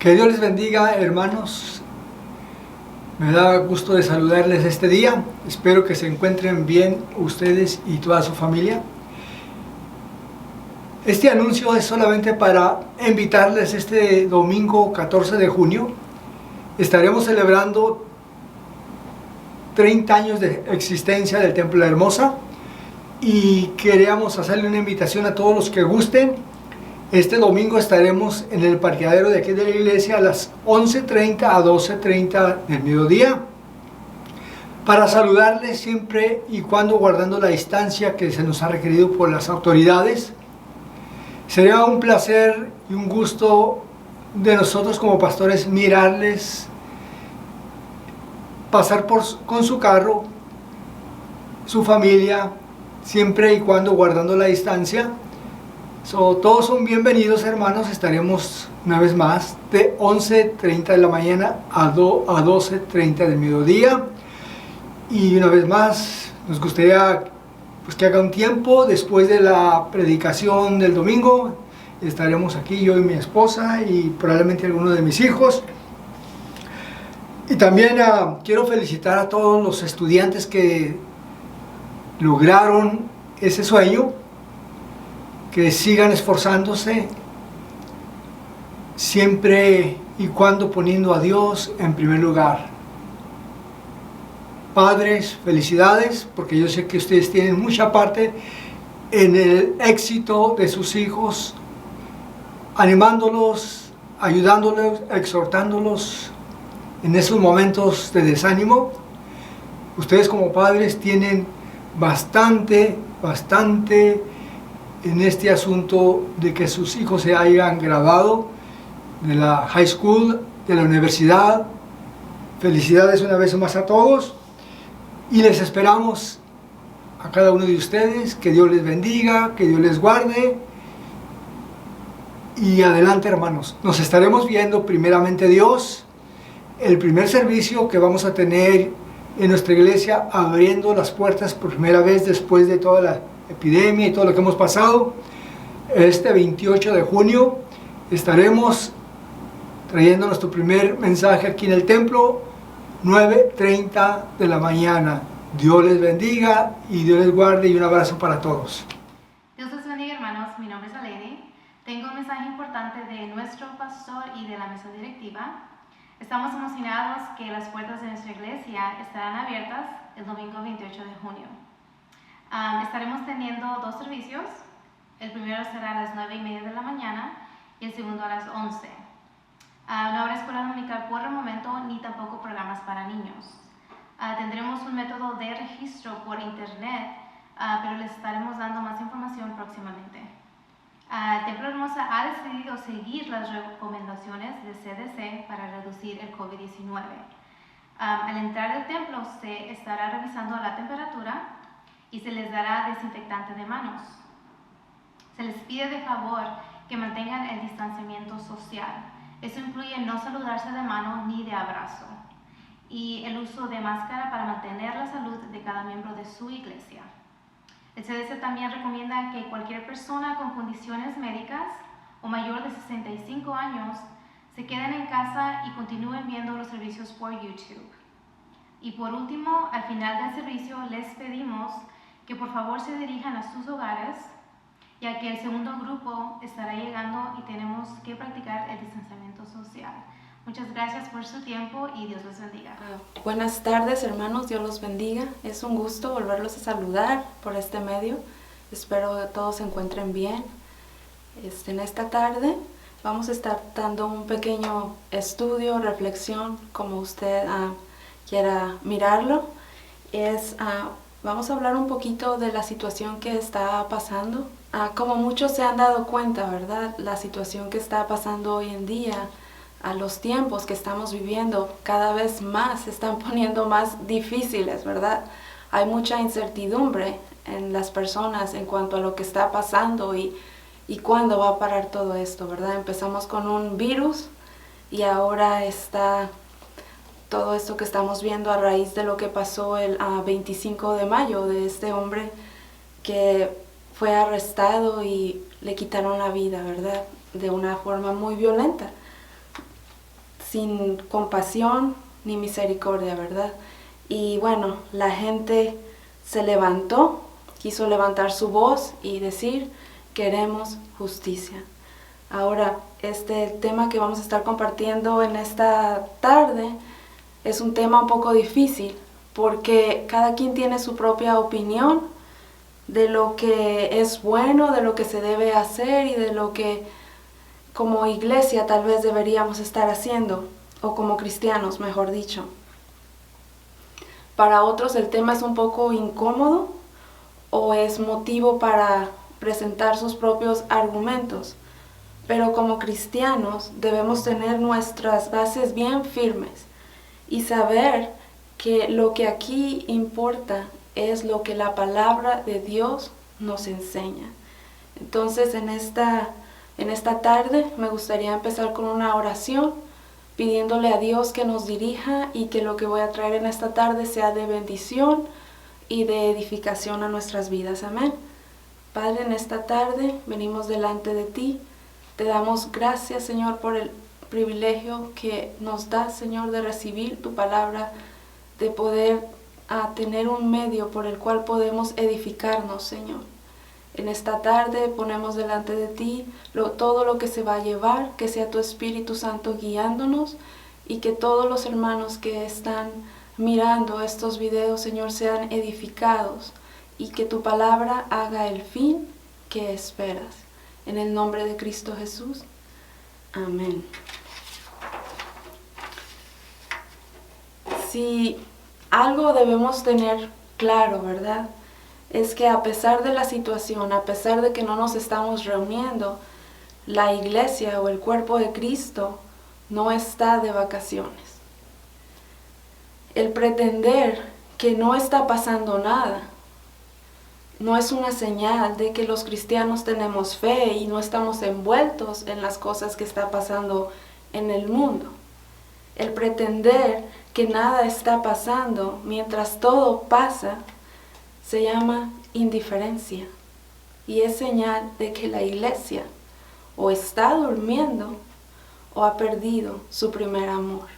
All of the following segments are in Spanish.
Que Dios les bendiga, hermanos. Me da gusto de saludarles este día. Espero que se encuentren bien ustedes y toda su familia. Este anuncio es solamente para invitarles este domingo 14 de junio. Estaremos celebrando 30 años de existencia del Templo de la Hermosa y queríamos hacerle una invitación a todos los que gusten. Este domingo estaremos en el parqueadero de aquí de la iglesia a las 11:30 a 12:30 del mediodía para saludarles siempre y cuando guardando la distancia que se nos ha requerido por las autoridades. Sería un placer y un gusto de nosotros como pastores mirarles pasar con su carro, su familia, siempre y cuando guardando la distancia. Todos son bienvenidos, hermanos. Estaremos una vez más de 11:30 de la mañana a 12:30 del mediodía. Y una vez más nos gustaría que haga un tiempo después de la predicación del domingo. Estaremos aquí yo y mi esposa y probablemente algunos de mis hijos. Y también quiero felicitar a todos los estudiantes que lograron ese sueño, que sigan esforzándose siempre y cuando poniendo a Dios en primer lugar. Padres, felicidades, porque yo sé que ustedes tienen mucha parte en el éxito de sus hijos, animándolos, ayudándolos, exhortándolos en esos momentos de desánimo. Ustedes como padres tienen bastante en este asunto de que sus hijos se hayan graduado de la high school, de la universidad. Felicidades una vez más a todos y les esperamos a cada uno de ustedes. Que Dios les bendiga, que Dios les guarde y adelante, hermanos. Nos estaremos viendo primeramente Dios, el primer servicio que vamos a tener en nuestra iglesia, abriendo las puertas por primera vez después de toda la epidemia y todo lo que hemos pasado. Este 28 de junio estaremos trayendo nuestro primer mensaje aquí en el templo, 9:30 de la mañana. Dios les bendiga y Dios les guarde y un abrazo para todos. Dios les bendiga, hermanos. Mi nombre es Aleni. Tengo un mensaje importante de nuestro pastor y de la mesa directiva. Estamos emocionados que las puertas de nuestra iglesia estarán abiertas el domingo 28 de junio. Estaremos teniendo 2 servicios. El primero será a las 9:30 de la mañana y el segundo a las 11. No habrá escuela dominical por el momento ni tampoco programas para niños. Tendremos un método de registro por internet, pero les estaremos dando más información próximamente. El Templo Hermosa ha decidido seguir las recomendaciones de CDC para reducir el COVID-19. Al entrar al templo se estará revisando la temperatura y se les dará desinfectante de manos. Se les pide de favor que mantengan el distanciamiento social. Eso incluye no saludarse de mano ni de abrazo. Y el uso de máscara para mantener la salud de cada miembro de su iglesia. El CDC también recomienda que cualquier persona con condiciones médicas o mayor de 65 años se queden en casa y continúen viendo los servicios por YouTube. Y por último, al final del servicio les pedimos que por favor se dirijan a sus hogares, ya que el segundo grupo estará llegando y tenemos que practicar el distanciamiento social. Muchas gracias por su tiempo y Dios los bendiga. Buenas tardes, hermanos, Dios los bendiga. Es un gusto volverlos a saludar por este medio. Espero que todos se encuentren bien. En esta tarde vamos a estar dando un pequeño estudio, reflexión, como usted quiera mirarlo. Vamos a hablar un poquito de la situación que está pasando. Como muchos se han dado cuenta, ¿verdad? La situación que está pasando hoy en día, a los tiempos que estamos viviendo, cada vez más se están poniendo más difíciles, ¿verdad? Hay mucha incertidumbre en las personas en cuanto a lo que está pasando y cuándo va a parar todo esto, ¿verdad? Empezamos con un virus y ahora está todo esto que estamos viendo a raíz de lo que pasó el 25 de mayo de este hombre que fue arrestado y le quitaron la vida, ¿verdad? De una forma muy violenta. sin compasión ni misericordia, ¿verdad? Y bueno, la gente se levantó, quiso levantar su voz y decir, queremos justicia. Ahora, este tema que vamos a estar compartiendo en esta tarde es un tema un poco difícil porque cada quien tiene su propia opinión de lo que es bueno, de lo que se debe hacer y de lo que como iglesia tal vez deberíamos estar haciendo, o como cristianos, mejor dicho. Para otros el tema es un poco incómodo o es motivo para presentar sus propios argumentos, pero como cristianos debemos tener nuestras bases bien firmes y saber que lo que aquí importa es lo que la palabra de Dios nos enseña. Entonces en esta tarde me gustaría empezar con una oración, pidiéndole a Dios que nos dirija y que lo que voy a traer en esta tarde sea de bendición y de edificación a nuestras vidas. Amén. Padre, en esta tarde venimos delante de ti. Te damos gracias, Señor, por el privilegio que nos das, Señor, de recibir tu palabra, de poder tener un medio por el cual podemos edificarnos, Señor. En esta tarde ponemos delante de ti todo lo que se va a llevar, que sea tu Espíritu Santo guiándonos y que todos los hermanos que están mirando estos videos, Señor, sean edificados y que tu palabra haga el fin que esperas. En el nombre de Cristo Jesús. Amén. Si algo debemos tener claro, ¿verdad? Es que a pesar de la situación, a pesar de que no nos estamos reuniendo, la iglesia o el cuerpo de Cristo no está de vacaciones. El pretender que no está pasando nada no es una señal de que los cristianos tenemos fe y no estamos envueltos en las cosas que está pasando en el mundo. El pretender que nada está pasando mientras todo pasa se llama indiferencia y es señal de que la iglesia o está durmiendo o ha perdido su primer amor.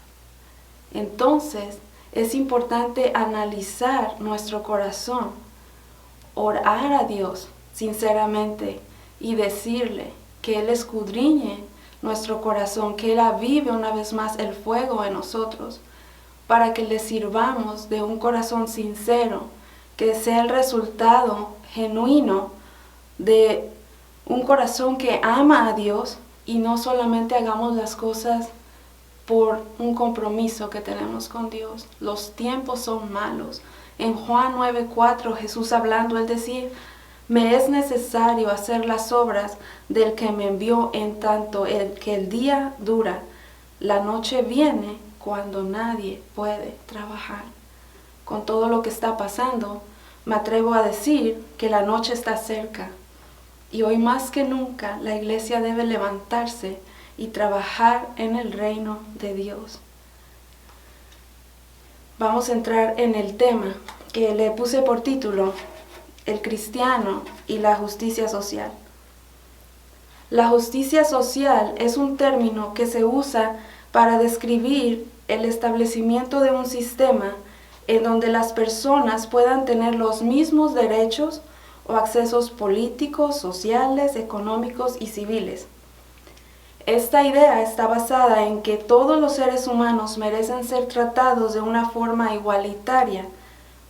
Entonces es importante analizar nuestro corazón, orar a Dios sinceramente y decirle que Él escudriñe nuestro corazón, que Él avive una vez más el fuego en nosotros, para que le sirvamos de un corazón sincero, que sea el resultado genuino de un corazón que ama a Dios y no solamente hagamos las cosas por un compromiso que tenemos con Dios. Los tiempos son malos. En Juan 9:4 Jesús hablando, Él decía, me es necesario hacer las obras del que me envió en tanto que el día dura. La noche viene cuando nadie puede trabajar. Con todo lo que está pasando, me atrevo a decir que la noche está cerca. Y hoy más que nunca la iglesia debe levantarse y trabajar en el reino de Dios. Vamos a entrar en el tema que le puse por título, el cristiano y la justicia social. La justicia social es un término que se usa para describir el establecimiento de un sistema en donde las personas puedan tener los mismos derechos o accesos políticos, sociales, económicos y civiles. Esta idea está basada en que todos los seres humanos merecen ser tratados de una forma igualitaria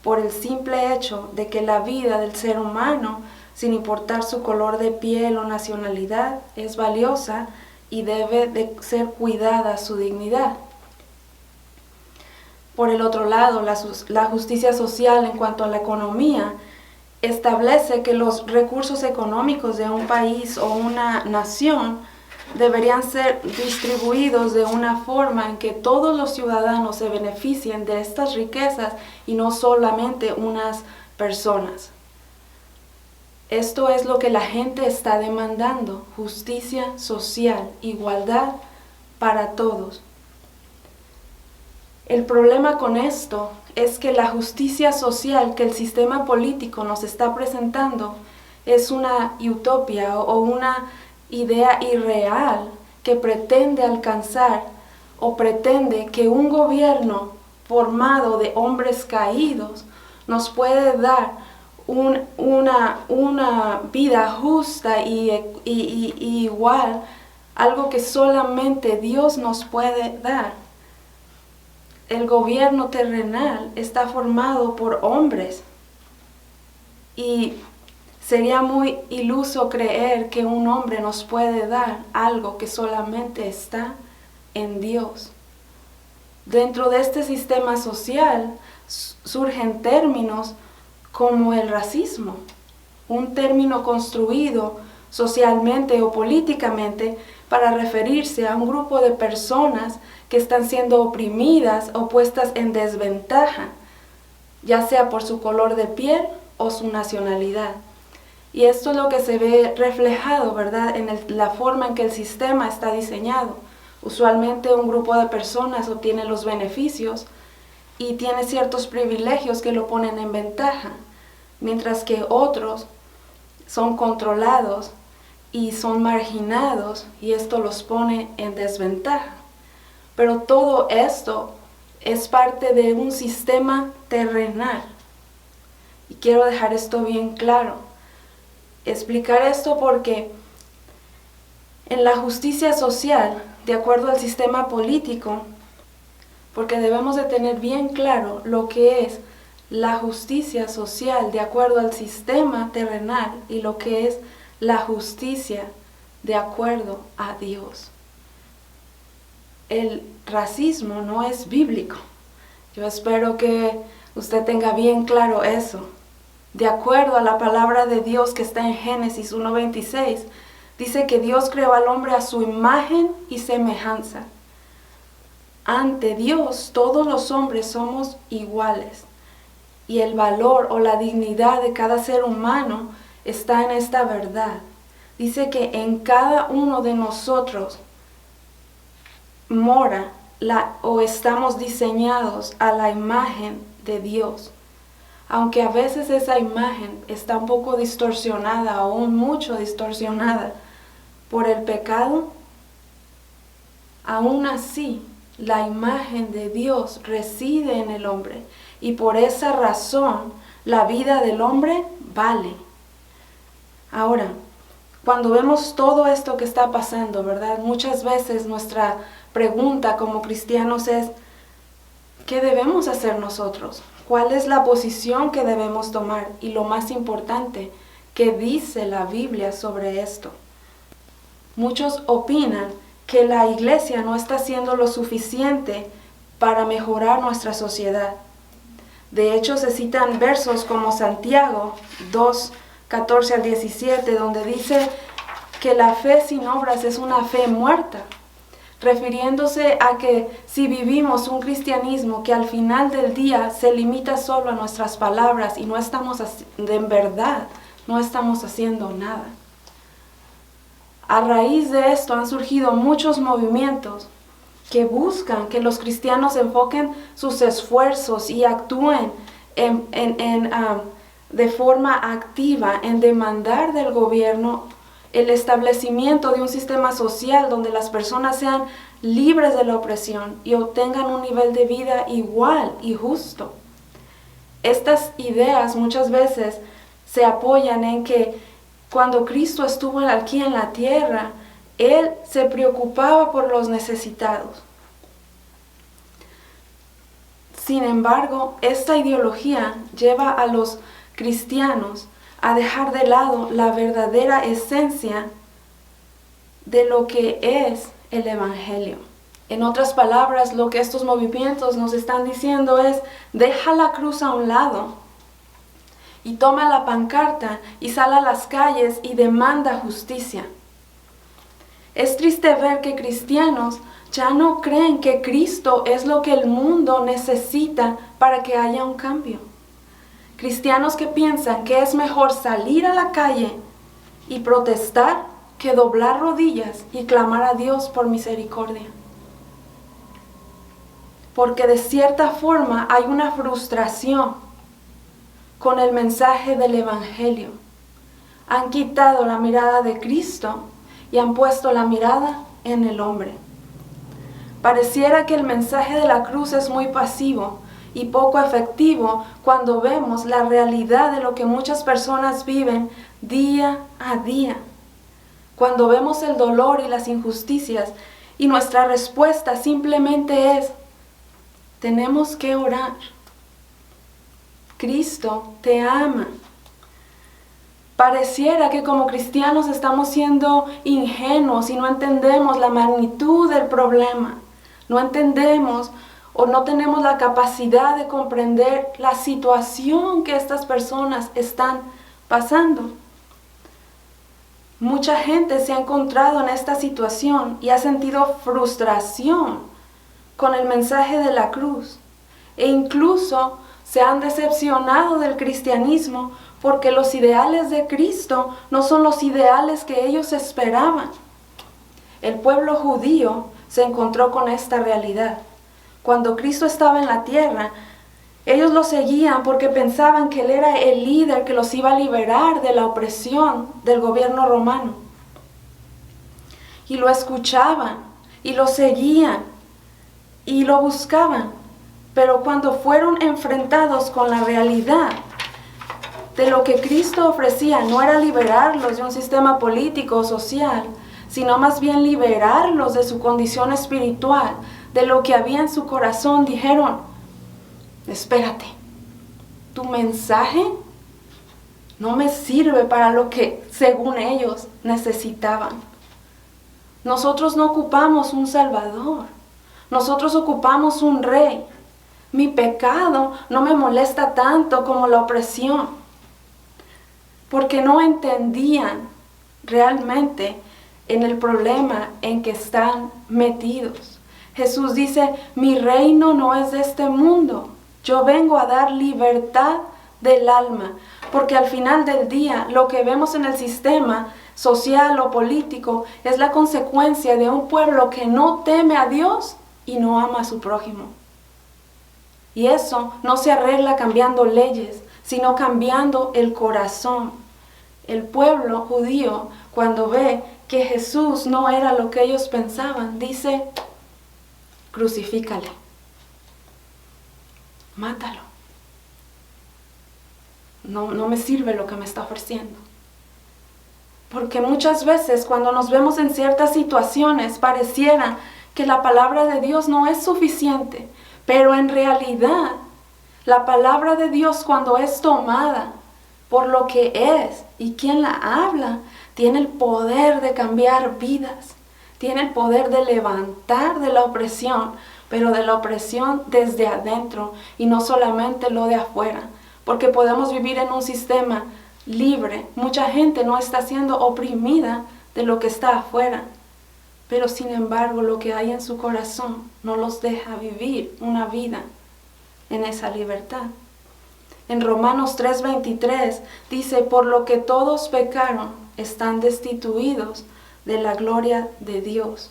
por el simple hecho de que la vida del ser humano, sin importar su color de piel o nacionalidad, es valiosa y debe de ser cuidada su dignidad. Por el otro lado, la justicia social en cuanto a la economía establece que los recursos económicos de un país o una nación deberían ser distribuidos de una forma en que todos los ciudadanos se beneficien de estas riquezas y no solamente unas personas. Esto es lo que la gente está demandando, justicia social, igualdad para todos. El problema con esto es que la justicia social que el sistema político nos está presentando es una utopía o una idea irreal que pretende alcanzar o pretende que un gobierno formado de hombres caídos nos puede dar una vida justa y igual, algo que solamente Dios nos puede dar. El gobierno terrenal está formado por hombres y sería muy iluso creer que un hombre nos puede dar algo que solamente está en Dios. Dentro de este sistema social surgen términos como el racismo, un término construido socialmente o políticamente para referirse a un grupo de personas que están siendo oprimidas o puestas en desventaja, ya sea por su color de piel o su nacionalidad. Y esto es lo que se ve reflejado, ¿verdad?, en la forma en que el sistema está diseñado. Usualmente un grupo de personas obtiene los beneficios y tiene ciertos privilegios que lo ponen en ventaja, mientras que otros son controlados y son marginados y esto los pone en desventaja. Pero todo esto es parte de un sistema terrenal. Y quiero dejar esto bien claro. Explicar esto porque en la justicia social, de acuerdo al sistema político, porque debemos de tener bien claro lo que es la justicia social de acuerdo al sistema terrenal y lo que es la justicia de acuerdo a Dios. El racismo no es bíblico. Yo espero que usted tenga bien claro eso. De acuerdo a la palabra de Dios que está en Génesis 1:26, dice que Dios creó al hombre a su imagen y semejanza. Ante Dios, todos los hombres somos iguales. Y el valor o la dignidad de cada ser humano está en esta verdad. Dice que en cada uno de nosotros mora o estamos diseñados a la imagen de Dios. Aunque a veces esa imagen está un poco distorsionada o mucho distorsionada por el pecado, aún así la imagen de Dios reside en el hombre y por esa razón la vida del hombre vale. Ahora, cuando vemos todo esto que está pasando, ¿verdad? Muchas veces nuestra pregunta como cristianos es, ¿qué debemos hacer nosotros? ¿Cuál es la posición que debemos tomar? Y lo más importante, ¿qué dice la Biblia sobre esto? Muchos opinan que la iglesia no está haciendo lo suficiente para mejorar nuestra sociedad. De hecho, se citan versos como Santiago 2:14 al 17, donde dice que la fe sin obras es una fe muerta, refiriéndose a que si vivimos un cristianismo que al final del día se limita solo a nuestras palabras y no estamos en verdad, no estamos haciendo nada. A raíz de esto han surgido muchos movimientos que buscan que los cristianos enfoquen sus esfuerzos y actúen de forma activa en demandar del gobierno el establecimiento de un sistema social donde las personas sean libres de la opresión y obtengan un nivel de vida igual y justo. Estas ideas muchas veces se apoyan en que cuando Cristo estuvo aquí en la tierra, Él se preocupaba por los necesitados. Sin embargo, esta ideología lleva a los cristianos a dejar de lado la verdadera esencia de lo que es el Evangelio. En otras palabras, lo que estos movimientos nos están diciendo es, deja la cruz a un lado y toma la pancarta y sal a las calles y demanda justicia. Es triste ver que cristianos ya no creen que Cristo es lo que el mundo necesita para que haya un cambio. Cristianos que piensan que es mejor salir a la calle y protestar que doblar rodillas y clamar a Dios por misericordia. Porque de cierta forma hay una frustración con el mensaje del Evangelio. Han quitado la mirada de Cristo y han puesto la mirada en el hombre. Pareciera que el mensaje de la cruz es muy pasivo y poco efectivo cuando vemos la realidad de lo que muchas personas viven día a día. Cuando vemos el dolor y las injusticias y nuestra respuesta simplemente es: tenemos que orar. Cristo te ama. Pareciera que como cristianos estamos siendo ingenuos y no entendemos la magnitud del problema. No entendemos o no tenemos la capacidad de comprender la situación que estas personas están pasando. Mucha gente se ha encontrado en esta situación y ha sentido frustración con el mensaje de la cruz. E incluso se han decepcionado del cristianismo porque los ideales de Cristo no son los ideales que ellos esperaban. El pueblo judío se encontró con esta realidad. Cuando Cristo estaba en la tierra, ellos lo seguían porque pensaban que Él era el líder que los iba a liberar de la opresión del gobierno romano. Y lo escuchaban, y lo seguían, y lo buscaban. Pero cuando fueron enfrentados con la realidad de lo que Cristo ofrecía, no era liberarlos de un sistema político o social, sino más bien liberarlos de su condición espiritual, de lo que había en su corazón, dijeron: espérate, tu mensaje no me sirve para lo que según ellos necesitaban. Nosotros no ocupamos un Salvador, nosotros ocupamos un Rey. Mi pecado no me molesta tanto como la opresión, porque no entendían realmente en el problema en que están metidos. Jesús dice: mi reino no es de este mundo. Yo vengo a dar libertad del alma, porque al final del día lo que vemos en el sistema social o político es la consecuencia de un pueblo que no teme a Dios y no ama a su prójimo. Y eso no se arregla cambiando leyes, sino cambiando el corazón. El pueblo judío, cuando ve que Jesús no era lo que ellos pensaban, dice: crucifícale, mátalo. No me sirve lo que me está ofreciendo. Porque muchas veces cuando nos vemos en ciertas situaciones pareciera que la palabra de Dios no es suficiente, pero en realidad la palabra de Dios, cuando es tomada por lo que es y quien la habla, tiene el poder de cambiar vidas, tiene el poder de levantar de la opresión, pero de la opresión desde adentro y no solamente lo de afuera, porque podemos vivir en un sistema libre. Mucha gente no está siendo oprimida de lo que está afuera, pero sin embargo lo que hay en su corazón no los deja vivir una vida en esa libertad. En Romanos 3:23 dice: por lo que todos pecaron, están destituidos de la gloria de Dios.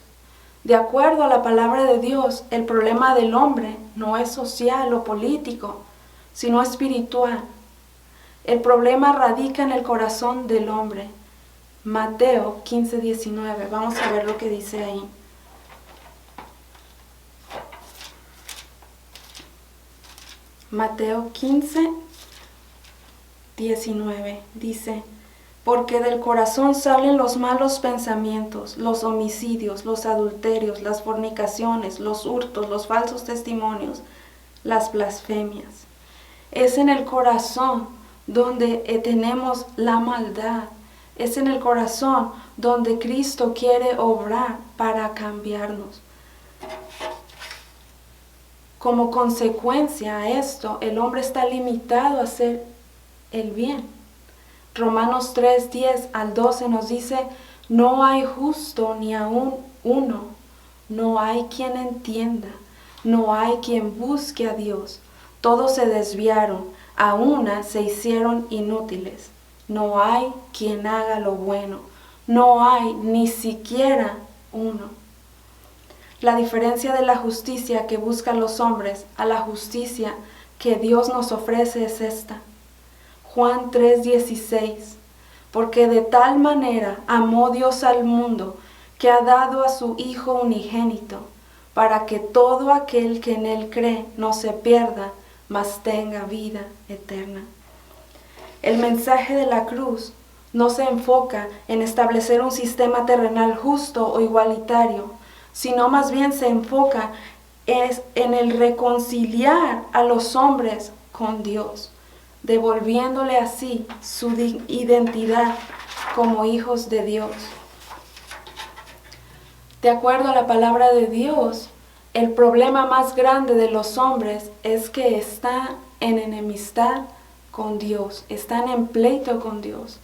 De acuerdo a la palabra de Dios, el problema del hombre no es social o político, sino espiritual. El problema radica en el corazón del hombre. Mateo 15:19. Vamos a ver lo que dice ahí. Mateo 15:19 dice: porque del corazón salen los malos pensamientos, los homicidios, los adulterios, las fornicaciones, los hurtos, los falsos testimonios, las blasfemias. Es en el corazón donde tenemos la maldad. Es en el corazón donde Cristo quiere obrar para cambiarnos. Como consecuencia a esto, el hombre está limitado a hacer el bien. Romanos 3:10 al 12 nos dice: no hay justo ni aún uno, no hay quien entienda, no hay quien busque a Dios. Todos se desviaron, a una se hicieron inútiles. No hay quien haga lo bueno, no hay ni siquiera uno. La diferencia de la justicia que buscan los hombres a la justicia que Dios nos ofrece es esta. Juan 3:16. Porque de tal manera amó Dios al mundo, que ha dado a su Hijo unigénito, para que todo aquel que en él cree no se pierda, mas tenga vida eterna. El mensaje de la cruz no se enfoca en establecer un sistema terrenal justo o igualitario, sino más bien se enfoca en el reconciliar a los hombres con Dios, devolviéndole así su identidad como hijos de Dios. De acuerdo a la palabra de Dios, el problema más grande de los hombres es que están en enemistad con Dios, están en pleito con Dios,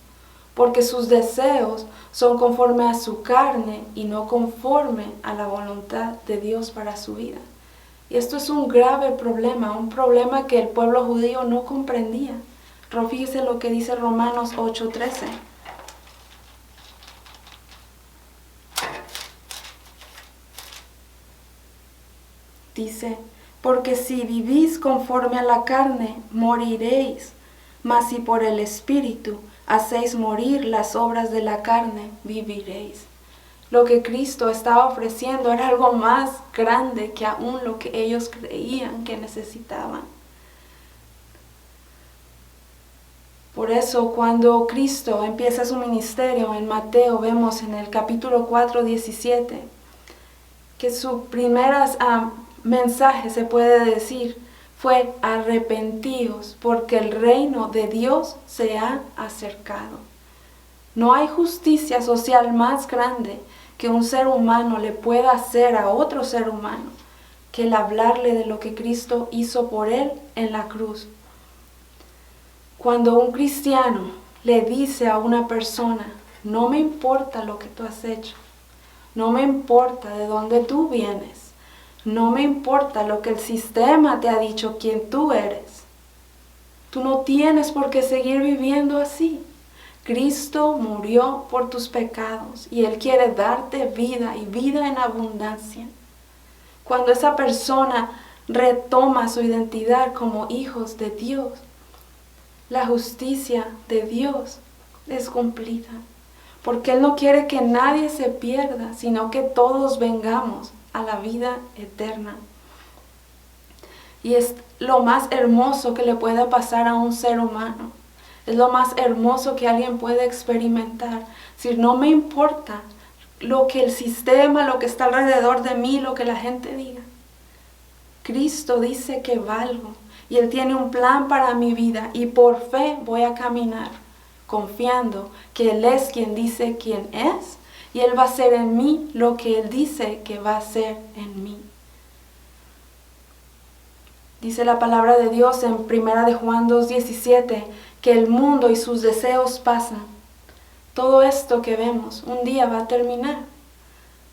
porque sus deseos son conforme a su carne y no conforme a la voluntad de Dios para su vida. Y esto es un grave problema, un problema que el pueblo judío no comprendía. Fíjese lo que dice Romanos 8:13. Dice, porque si vivís conforme a la carne, moriréis, mas si por el Espíritu hacéis morir las obras de la carne, viviréis. Lo que Cristo estaba ofreciendo era algo más grande que aún lo que ellos creían que necesitaban. Por eso cuando Cristo empieza su ministerio en Mateo, vemos en el capítulo 4:17, que su primer mensaje, se puede decir, fue arrepentíos, porque el reino de Dios se ha acercado. No hay justicia social más grande que un ser humano le pueda hacer a otro ser humano que el hablarle de lo que Cristo hizo por él en la cruz. Cuando un cristiano le dice a una persona, no me importa lo que tú has hecho, no me importa de dónde tú vienes, no me importa lo que el sistema te ha dicho quién tú eres, tú no tienes por qué seguir viviendo así. Cristo murió por tus pecados y Él quiere darte vida y vida en abundancia. Cuando esa persona retoma su identidad como hijos de Dios, la justicia de Dios es cumplida, porque Él no quiere que nadie se pierda, sino que todos vengamos a la vida eterna. Y es lo más hermoso que le puede pasar a un ser humano. Es lo más hermoso que alguien puede experimentar. Si no me importa lo que el sistema, lo que está alrededor de mí, lo que la gente diga. Cristo dice que valgo y Él tiene un plan para mi vida y por fe voy a caminar, confiando que Él es quien dice quién es y Él va a hacer en mí lo que Él dice que va a hacer en mí. Dice la palabra de Dios en 1 de Juan 2:17 que el mundo y sus deseos pasan. Todo esto que vemos un día va a terminar.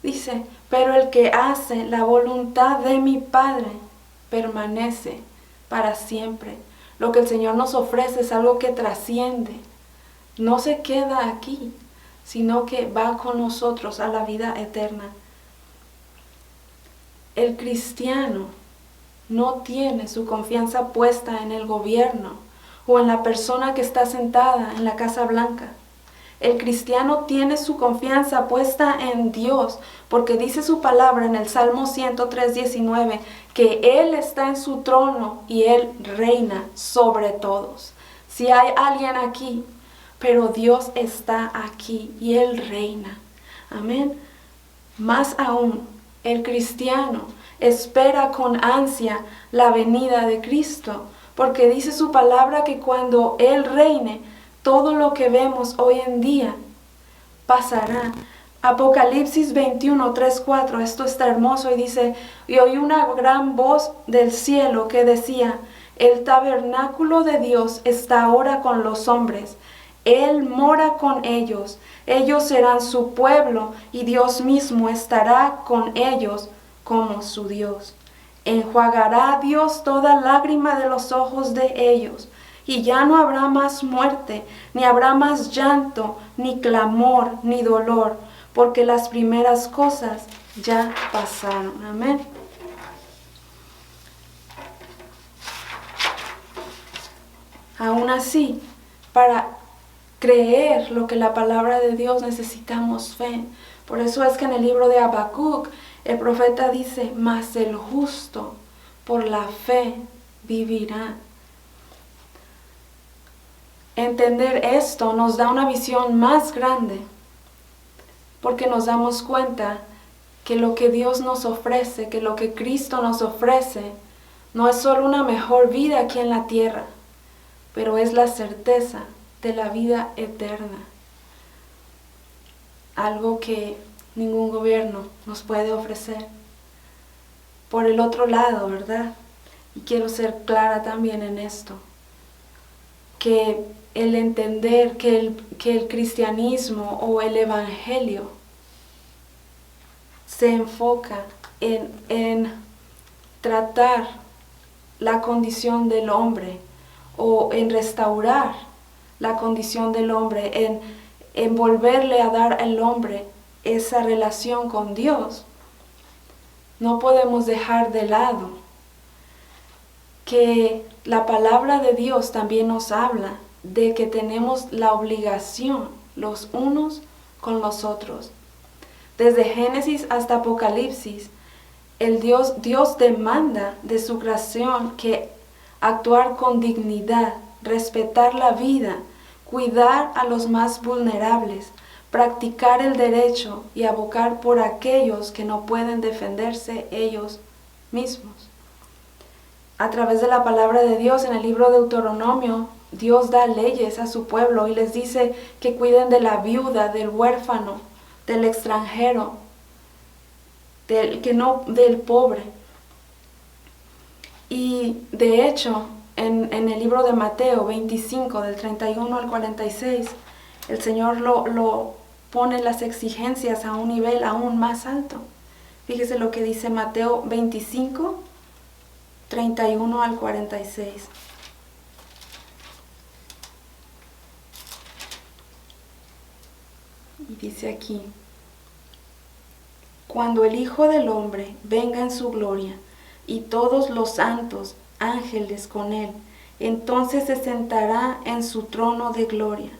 Dice, pero el que hace la voluntad de mi Padre permanece para siempre. Lo que el Señor nos ofrece es algo que trasciende. No se queda aquí, sino que va con nosotros a la vida eterna. El cristiano no tiene su confianza puesta en el gobierno o en la persona que está sentada en la Casa Blanca. El cristiano tiene su confianza puesta en Dios, porque dice su palabra en el Salmo 103:19, que Él está en su trono y Él reina sobre todos. Si hay alguien aquí, pero Dios está aquí y Él reina. Amén. Más aún, el cristiano espera con ansia la venida de Cristo, porque dice su palabra que cuando Él reine, todo lo que vemos hoy en día pasará. Apocalipsis 21:3-4, esto está hermoso y dice, y oí una gran voz del cielo que decía, el tabernáculo de Dios está ahora con los hombres, Él mora con ellos, ellos serán su pueblo y Dios mismo estará con ellos como su Dios. Enjuagará Dios toda lágrima de los ojos de ellos, y ya no habrá más muerte, ni habrá más llanto, ni clamor, ni dolor, porque las primeras cosas ya pasaron. Amén. Aún así, para creer lo que la palabra de Dios necesitamos fe, Por eso es que en el libro de Habacuc el profeta dice, mas el justo por la fe vivirá. Entender esto nos da una visión más grande, porque nos damos cuenta que lo que Dios nos ofrece, que lo que Cristo nos ofrece, no es solo una mejor vida aquí en la tierra, pero es la certeza de la vida eterna. Algo que ningún gobierno nos puede ofrecer. Por el otro lado, ¿verdad? Y quiero ser clara también en esto, que el entender que el cristianismo o el evangelio se enfoca en tratar la condición del hombre o en restaurar la condición del hombre, en volverle a dar al hombre esa relación con Dios. No podemos dejar de lado que la palabra de Dios también nos habla de que tenemos la obligación los unos con los otros. Desde Génesis hasta Apocalipsis, Dios demanda de su creación que actuar con dignidad, respetar la vida, cuidar a los más vulnerables, practicar el derecho y abogar por aquellos que no pueden defenderse ellos mismos. A través de la palabra de Dios en el libro de Deuteronomio, Dios da leyes a su pueblo y les dice que cuiden de la viuda, del huérfano, del extranjero, del pobre. Y de hecho, en el libro de Mateo 25, del 31 al 46, el Señor lo pone las exigencias a un nivel aún más alto. Fíjese lo que dice Mateo 25, 31 al 46. Y dice aquí, cuando el Hijo del Hombre venga en su gloria, y todos los santos ángeles con él, entonces se sentará en su trono de gloria,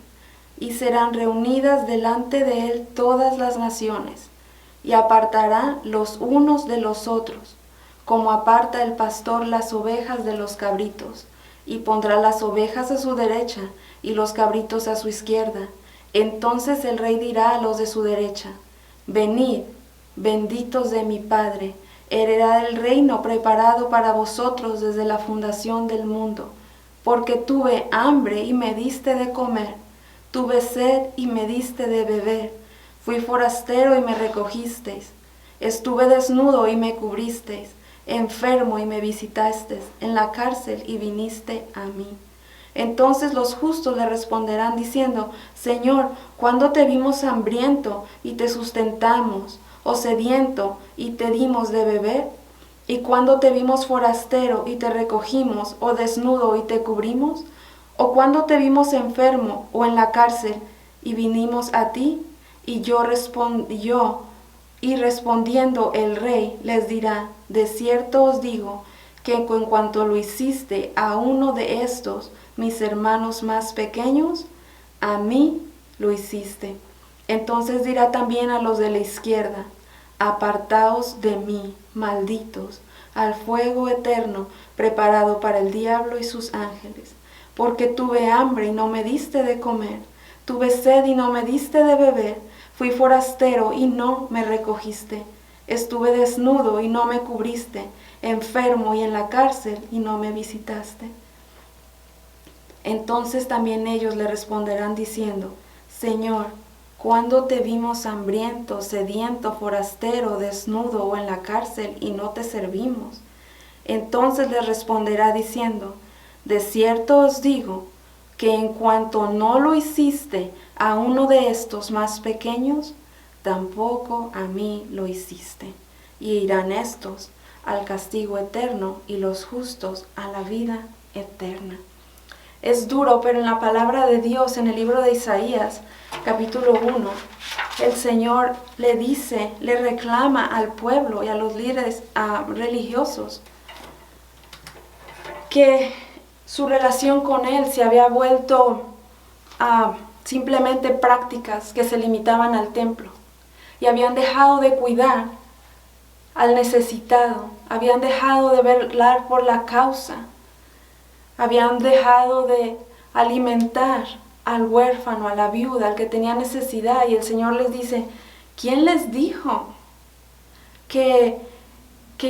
y serán reunidas delante de él todas las naciones, y apartará los unos de los otros, como aparta el pastor las ovejas de los cabritos, y pondrá las ovejas a su derecha, y los cabritos a su izquierda. Entonces el rey dirá a los de su derecha, venid, benditos de mi Padre, heredad el reino preparado para vosotros desde la fundación del mundo, porque tuve hambre y me diste de comer, tuve sed y me diste de beber, fui forastero y me recogisteis, estuve desnudo y me cubristeis, enfermo y me visitasteis, en la cárcel y viniste a mí. Entonces los justos le responderán diciendo, Señor, ¿cuándo te vimos hambriento y te sustentamos, o sediento y te dimos de beber? ¿Y cuándo te vimos forastero y te recogimos, o desnudo y te cubrimos? ¿O cuándo te vimos enfermo o en la cárcel y vinimos a ti? Y respondiendo el rey les dirá, de cierto os digo, que en cuanto lo hiciste a uno de estos, mis hermanos más pequeños, a mí lo hiciste. Entonces dirá también a los de la izquierda, apartaos de mí, malditos, al fuego eterno preparado para el diablo y sus ángeles, porque tuve hambre y no me diste de comer, tuve sed y no me diste de beber, fui forastero y no me recogiste, estuve desnudo y no me cubriste, enfermo y en la cárcel y no me visitaste. Entonces también ellos le responderán diciendo, Señor, ¿cuándo te vimos hambriento, sediento, forastero, desnudo o en la cárcel y no te servimos? Entonces les responderá diciendo, de cierto os digo, que en cuanto no lo hiciste a uno de estos más pequeños, tampoco a mí lo hiciste. Y irán estos al castigo eterno y los justos a la vida eterna. Es duro, pero en la palabra de Dios, en el libro de Isaías, capítulo 1, el Señor le dice, le reclama al pueblo y a los líderes religiosos que su relación con Él se había vuelto a simplemente prácticas que se limitaban al templo, y habían dejado de cuidar al necesitado, habían dejado de velar por la causa, habían dejado de alimentar al huérfano, a la viuda, al que tenía necesidad. Y el Señor les dice, ¿quién les dijo que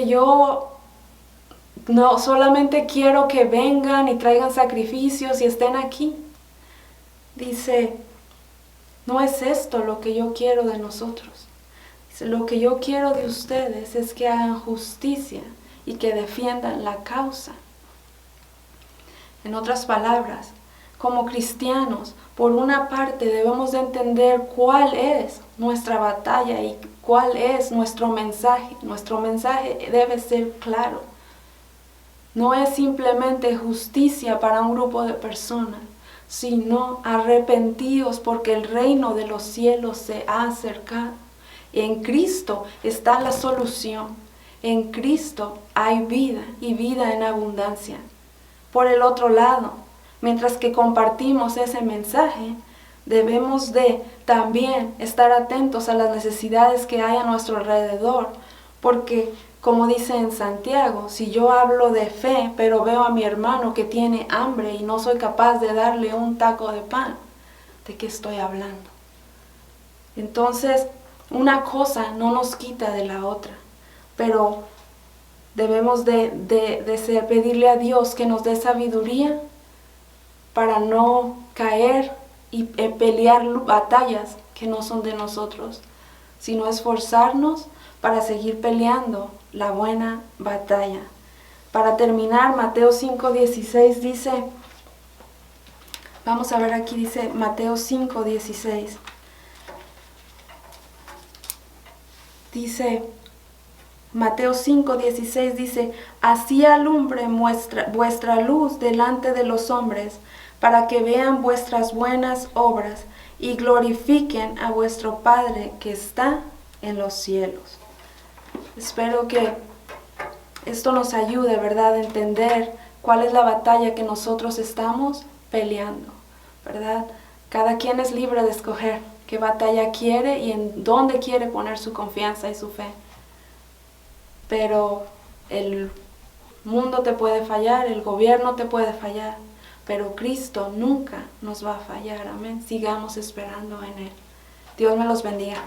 yo no solamente quiero que vengan y traigan sacrificios y estén aquí? Dice, no es esto lo que yo quiero de nosotros. Dice, lo que yo quiero de ustedes es que hagan justicia y que defiendan la causa. En otras palabras, como cristianos, por una parte debemos de entender cuál es nuestra batalla y cuál es nuestro mensaje. Nuestro mensaje debe ser claro. No es simplemente justicia para un grupo de personas, sino arrepentidos porque el reino de los cielos se ha acercado. En Cristo está la solución. En Cristo hay vida y vida en abundancia. Por el otro lado, mientras que compartimos ese mensaje, debemos de también estar atentos a las necesidades que hay a nuestro alrededor, porque como dice en Santiago, si yo hablo de fe, pero veo a mi hermano que tiene hambre y no soy capaz de darle un taco de pan, ¿de qué estoy hablando? Entonces, una cosa no nos quita de la otra, pero debemos de pedirle a Dios que nos dé sabiduría para no caer y pelear batallas que no son de nosotros, sino esforzarnos para seguir peleando la buena batalla. Para terminar, Mateo 5:16 dice, vamos a ver aquí, dice Mateo 5:16. Dice, Mateo 5:16 dice, así alumbre vuestra luz delante de los hombres, para que vean vuestras buenas obras y glorifiquen a vuestro Padre que está en los cielos. Espero que esto nos ayude, ¿verdad?, a entender cuál es la batalla que nosotros estamos peleando, ¿verdad? Cada quien es libre de escoger qué batalla quiere y en dónde quiere poner su confianza y su fe. Pero el mundo te puede fallar, el gobierno te puede fallar, pero Cristo nunca nos va a fallar, amén. Sigamos esperando en Él. Dios me los bendiga.